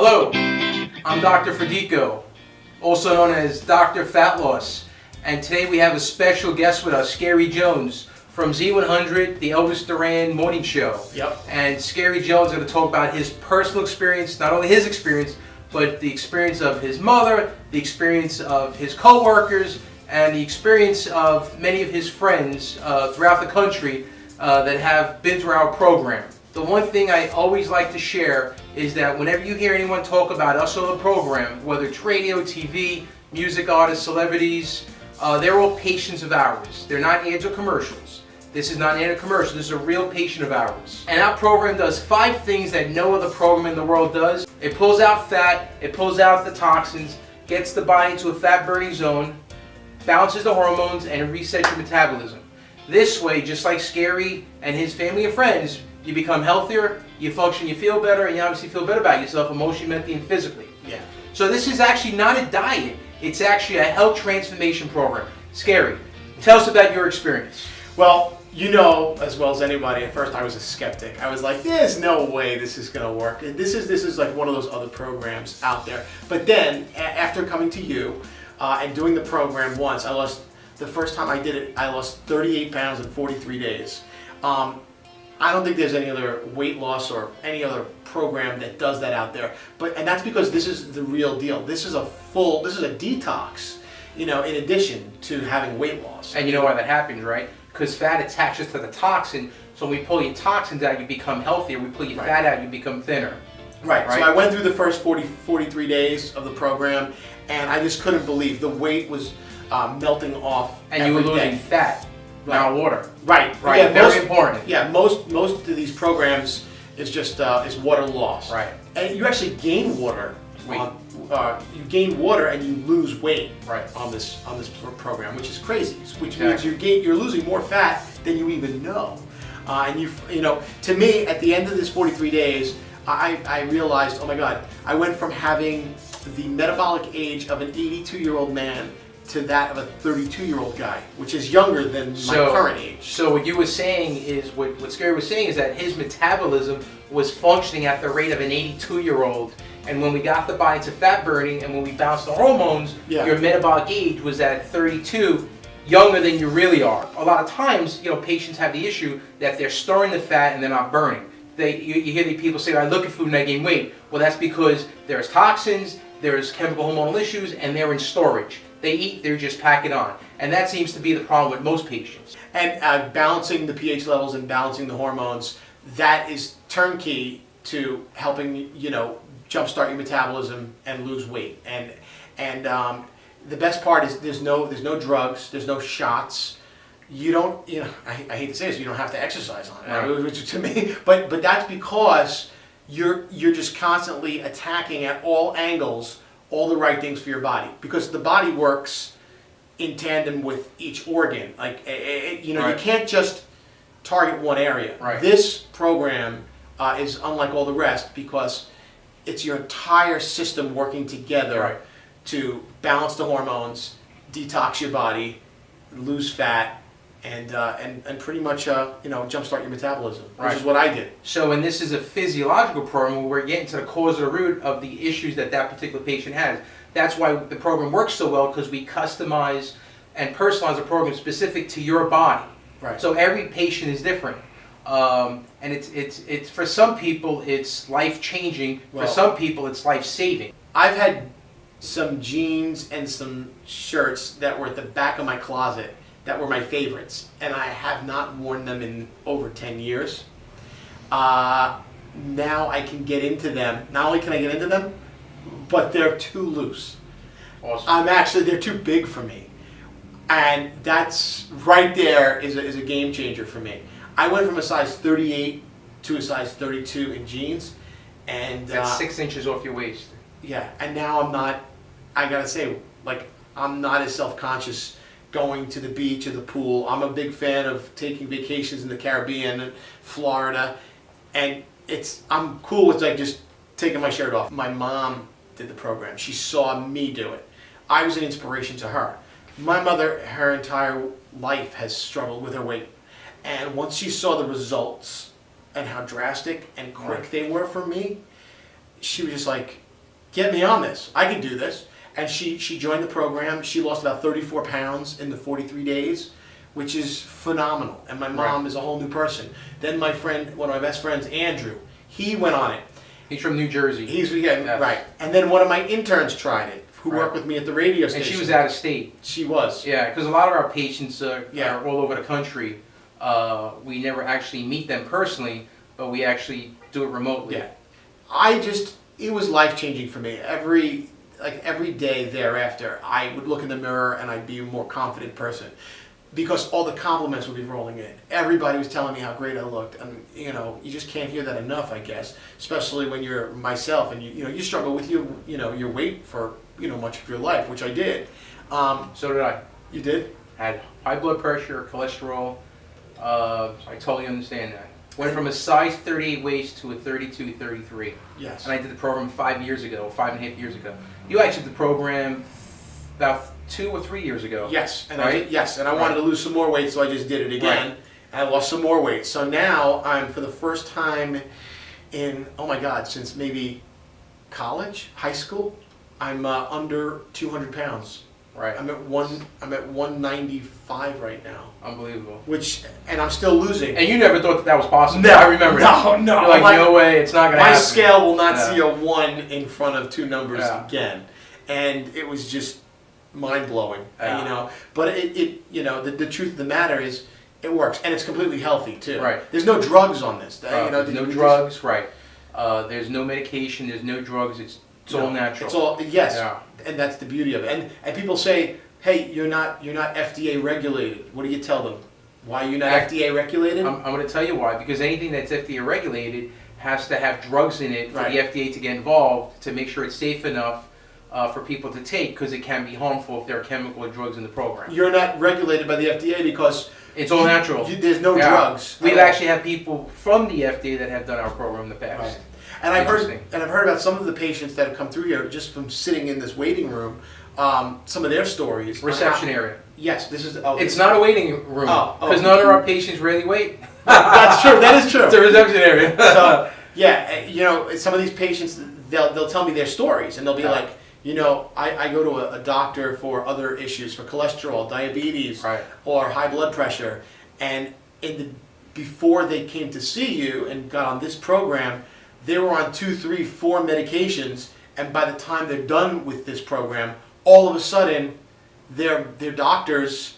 Hello, I'm Dr. Ferdico, also known as Dr. Fat Loss, and today we have a special guest with us, Skeery Jones from Z100, the Elvis Duran morning show. Yep. And Skeery Jones is going to talk about his personal experience, not only his experience, but the experience of his mother, the experience of his co-workers, and the experience of many of his friends throughout the country that have been through our program. The one thing I always like to share is that whenever you hear anyone talk about us on the program, whether it's radio, TV, music artists, celebrities, they're all patients of ours. They're not ads or commercials. This is not an ad or commercial. This is a real patient of ours. And our program does 5 things that no other program in the world does. It pulls out fat, it pulls out the toxins, gets the body into a fat burning zone, balances the hormones, and resets your metabolism. This way, just like Skeery and his family and friends, you become healthier, you function, you feel better, and you obviously feel better about yourself emotionally, mentally, and physically. Yeah. So this is actually not a diet. It's actually a health transformation program. Skeery, tell us about your experience. Well, you know as well as anybody, at first I was a skeptic. I was like, there's no way this is going to work. This is like one of those other programs out there. But then, after coming to you and doing the program once, the first time I did it, I lost 38 pounds in 43 days. I don't think there's any other weight loss or any other program that does that out there. And that's because this is the real deal. This is a detox, you know, in addition to having weight loss. And you know why that happens, right? Because fat attaches to the toxin. So when we pull your toxins out, you become healthier. We pull your fat out, you become thinner. Right. So I went through the first 43 days of the program, and I just couldn't believe the weight was melting off. And you were losing fat. Now water. Right. Yeah, very important. Yeah, most of these programs is just is water loss. Right. And you actually gain water. Weight. You gain water and you lose weight. Right. On this program, which is crazy. Which means you're losing more fat than you even know. And you know, to me, at the end of this 43 days, I realized, oh my God, I went from having the metabolic age of an 82-year-old man to that of a 32-year-old guy, which is younger than my current age. So what you were saying is, what Skeery was saying is that his metabolism was functioning at the rate of an 82-year-old, and when we got the body to fat burning and when we bounced the hormones, your metabolic age was at 32, younger than you really are. A lot of times, you know, patients have the issue that they're storing the fat and they're not burning. You hear the people say, I look at food and I gain weight. Well, that's because there's toxins, there's chemical hormonal issues, and they're in storage. They eat, they're just packing on. And that seems to be the problem with most patients. And balancing the pH levels and balancing the hormones, that is turnkey to helping, you know, jumpstart your metabolism and lose weight. And the best part is there's no drugs, there's no shots. You don't, you know, I hate to say this, you don't have to exercise on it, right? Which to me, but that's because you're just constantly attacking at all angles all the right things for your body, because the body works in tandem with each organ. Like, you know, you can't just target one area. Right. This program is unlike all the rest because it's your entire system working together to balance the hormones, detox your body, lose fat, and pretty much you know, jumpstart your metabolism, which is what I did. So, and this is a physiological program where we're getting to the cause of the root of the issues that particular patient has. That's why the program works so well, because we customize and personalize the program specific to your body. Right. So every patient is different, and it's for some people it's life changing. For some people it's life saving. I've had some jeans and some shirts that were at the back of my closet that were my favorites, and I have not worn them in over 10 years. Now I can get into them. Not only can I get into them, but they're too loose. Awesome. They're too big for me. And that's right there is a game changer for me. I went from a size 38 to a size 32 in jeans, and that's 6 inches off your waist. Yeah, and now I'm not, I gotta say, like, I'm not as self-conscious going to the beach or the pool. I'm a big fan of taking vacations in the Caribbean and Florida, and I'm cool with like just taking my shirt off. My mom did the program. She saw me do it. I was an inspiration to her. My mother, her entire life has struggled with her weight, and once she saw the results and how drastic and quick they were for me, she was just like, get me on this. I can do this. And she joined the program. She lost about 34 pounds in the 43 days, which is phenomenal. And my mom is a whole new person. Then my friend, one of my best friends, Andrew, he went on it. He's from New Jersey. Right. And then one of my interns tried it, who worked with me at the radio station. And she was out of state. She was. Yeah, because a lot of our patients are all over the country. We never actually meet them personally, but we actually do it remotely. Yeah. It was life-changing for me. Every day thereafter, I would look in the mirror and I'd be a more confident person. Because all the compliments would be rolling in. Everybody was telling me how great I looked, and you just can't hear that enough, I guess. Especially when you're myself, and you struggle with your weight for much of your life, which I did. So did I. You did? Had high blood pressure, cholesterol. I totally understand that. Went from a size 38 waist to a 32, 33. Yes. And I did the program 5 years ago, 5.5 years ago. You actually did the program about 2 or 3 years ago. Yes, and right? I wanted to lose some more weight, so I just did it again, and I lost some more weight. So now I'm, for the first time in, oh my God, since maybe college, high school, I'm under 200 pounds. Right. I'm at 195 right now. Unbelievable. And I'm still losing. And you never thought that was possible. No, I remember. No. You're like, no way, it's not gonna happen. My scale will not see a 1 in front of 2 numbers again, and it was just mind-blowing, but the truth of the matter is it works, and it's completely healthy too. Right. There's no drugs on this. There's no drugs, right. There's no medication, there's no drugs, it's all natural. It's all, and that's the beauty of it. And people say, hey, you're not FDA regulated. What do you tell them? Why are you not FDA regulated? I'm going to tell you why, because anything that's FDA regulated has to have drugs in it for the FDA to get involved to make sure it's safe enough for people to take, because it can be harmful if there are chemical or drugs in the program. You're not regulated by the FDA because it's all natural. There's no drugs. We've actually had people from the FDA that have done our program in the past. Right. And I've heard about some of the patients that have come through here just from sitting in this waiting room. Some of their stories. Reception area. Yes, this is. It's not a waiting room because none of our patients really wait. That's true. That is true. It's a reception area. So some of these patients, they'll tell me their stories, and they'll be like, I go to a doctor for other issues, for cholesterol, diabetes, or high blood pressure, and before they came to see you and got on this program, they were on 2, 3, 4 medications, and by the time they're done with this program, all of a sudden, their doctors,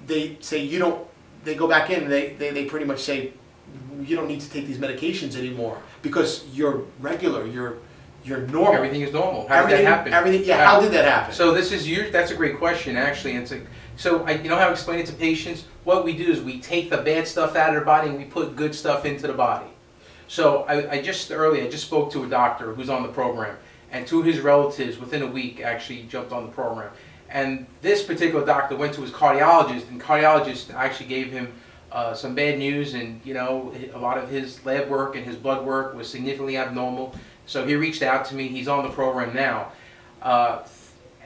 they say they go back in and they pretty much say, you don't need to take these medications anymore because you're regular, you're normal. Everything is normal. How did that happen? How did that happen? So that's a great question, actually. So how I explain it to patients? What we do is we take the bad stuff out of their body and we put good stuff into the body. So I just spoke to a doctor who's on the program, and 2 of his relatives within a week actually jumped on the program. And this particular doctor went to his cardiologist, and cardiologist actually gave him some bad news, and a lot of his lab work and his blood work was significantly abnormal. So he reached out to me. He's on the program now.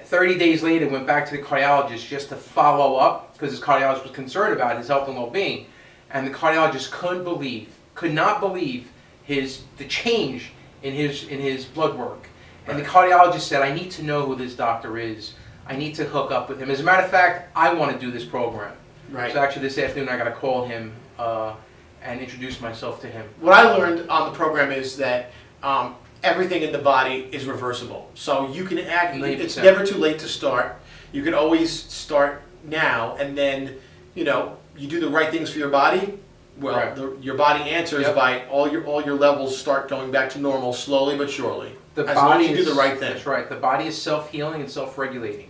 30 days later, went back to the cardiologist just to follow up because his cardiologist was concerned about his health and well-being, and the cardiologist could not believe the change in his blood work. And the cardiologist said, I need to know who this doctor is. I need to hook up with him. As a matter of fact, I want to do this program. Right. So actually this afternoon I got to call him and introduce myself to him. What I learned on the program is that everything in the body is reversible. So you can it's never too late to start. You can always start now, and then you do the right things for your body. Well, your body answers by all your levels start going back to normal slowly but surely. As long as you do the right thing. That's right. The body is self-healing and self-regulating.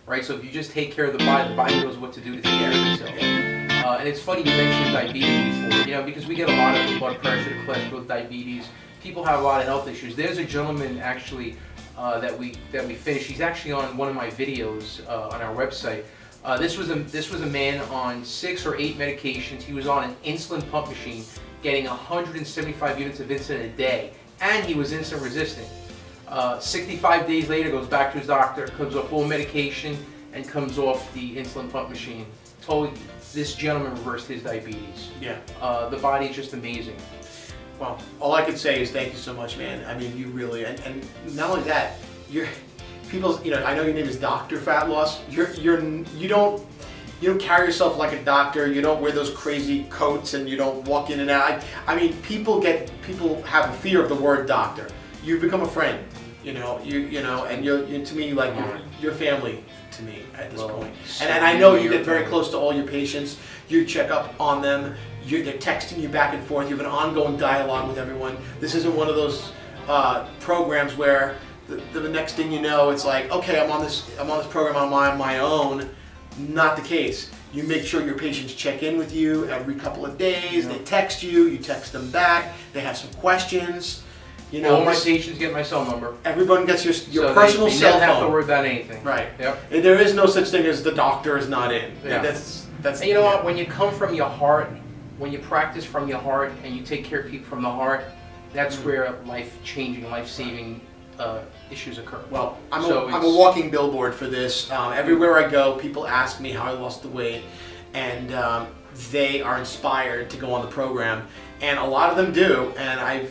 Right? So if you just take care of the body knows what to do to take care of itself. And it's funny you mentioned diabetes before, because we get a lot of blood pressure, cholesterol, diabetes. People have a lot of health issues. There's a gentleman actually that we finished. He's actually on one of my videos on our website. This was a man on 6 or 8 medications. He was on an insulin pump machine, getting 175 units of insulin a day, and he was insulin resistant. 65 days later, goes back to his doctor, comes off full medication, and comes off the insulin pump machine. This gentleman reversed his diabetes. Yeah. The body is just amazing. Well, all I can say is thank you so much, man. I mean, you really, and not only that, you're people's. You know, I know your name is Doctor Fat Loss. You don't carry yourself like a doctor. You don't wear those crazy coats, and you don't walk in and out. I mean, people have a fear of the word doctor. You've become a friend. You know, and you're to me like your family to me at this point. And I know you get very close to all your patients. You check up on them. They're texting you back and forth. You have an ongoing dialogue with everyone. This isn't one of those programs where the next thing you know, it's like, okay, I'm on this program on my own. Not the case. You make sure your patients check in with you every couple of days. They text you. You text them back. They have some questions. You know, all my patients get my cell number. Everyone gets your So personal they cell phone. never have to worry about anything. Right. Yep. And there is no such thing as the doctor is not in. Yeah. That's. And you know what? When you come from your heart, when you practice from your heart, and you take care of people from the heart, that's where life-changing, life-saving issues occur. Well, I'm a walking billboard for this. Everywhere I go, people ask me how I lost the weight, and they are inspired to go on the program, and a lot of them do. And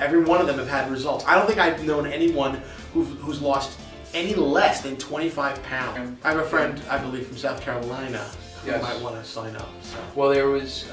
every one of them have had results. I don't think I've known anyone who's lost any less than 25 pounds. I have a friend, I believe, from South Carolina who might want to sign up. So. Well, there was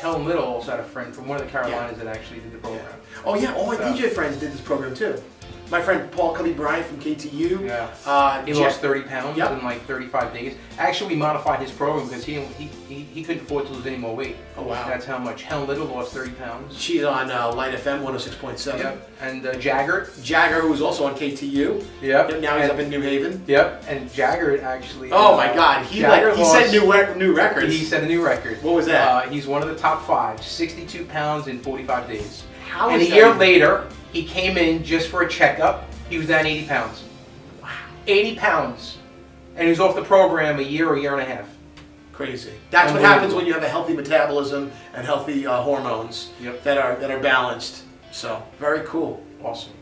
Helen Little also had a friend from one of the Carolinas that actually did the program. Yeah. Oh yeah, all my DJ friends did this program too. My friend Paul Cubby Bryant from KTU. Yeah. He lost 30 pounds in like 35 days. Actually, we modified his program because he couldn't afford to lose any more weight. Oh wow. That's how much. Helen Little lost 30 pounds. She's on Light FM 106.7. Yep. And Jagger, who was also on KTU. Yep. Now he's up in New Haven. Yep. And Jagger actually. Oh my God. He set new records. He set a new record. What was that? He's one of the top 5. 62 pounds in 45 days. How and is a that year even... later, he came in just for a checkup. He was down 80 pounds. Wow. 80 pounds. And he was off the program a year and a half. Crazy. That's what happens when you have a healthy metabolism and healthy hormones that are balanced. So, very cool. Awesome.